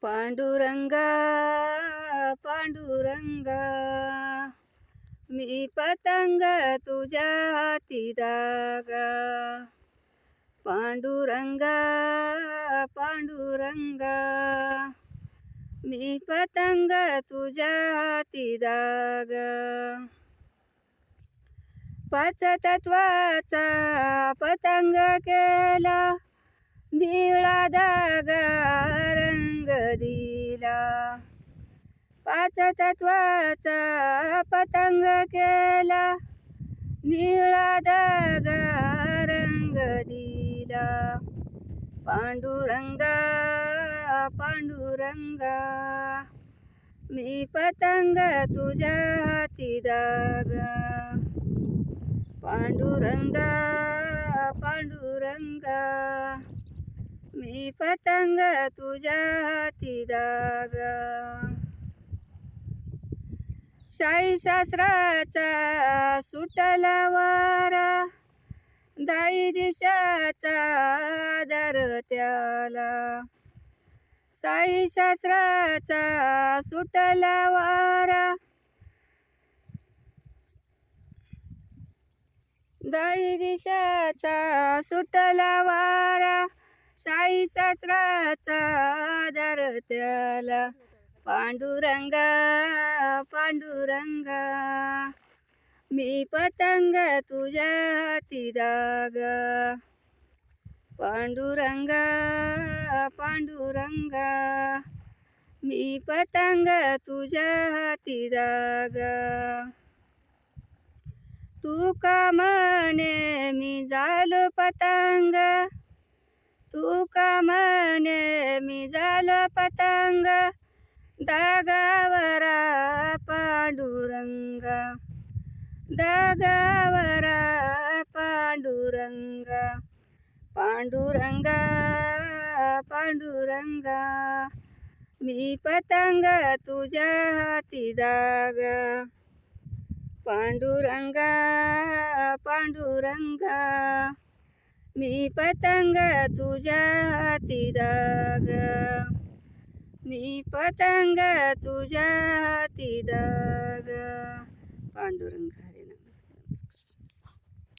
पांडुरंगा पांडुरंगा, मी पतंग तुझ्या हाती दागा. पांडुरंगा पांडुरंगा, मी पतंग तुझ्या हाती दागा. पाच तत्वाचा पतंग केला, निळा धागा रंग दिला. पाच तत्वाचा पतंग केला, निळा धागा रंग दिला. पांडुरंगा पांडुरंगा, मी पतंग तुझ्या हाती दागा. पांडुरंगा पांडुरंगा, मी पतंग तुझ्या हाती दागा. शाही शास्त्राचा सुटला वारा, दाई दिशाचा आदर त्याला. शाही शास्त्राचा सुटला वारा, दाई दिशाचा सुटला वारा. शाही शास्त्राचा आदर त्याला. पांडुरंगा पांडुरंगा, मी पतंग तुझ्या हाती दागा. पांडुरंगा पांडुरंगा, मी पतंग तुझ्या हाती दागा. तू का म्हणे मी झालो पतंग, तू का म्हणे मी झालो पतंग. दागावरा पांडुरंगा, दागावरा पांडुरंगा. पांडुरंगा पांडुरंगा, मी पतंग तुझ्या हाती दागा. पांडुरंगा पांडुरंगा, मी पतंग तुझ्या हाती दागा. मी पतंग तुझ्या हाती दागा. पांडुरंगा.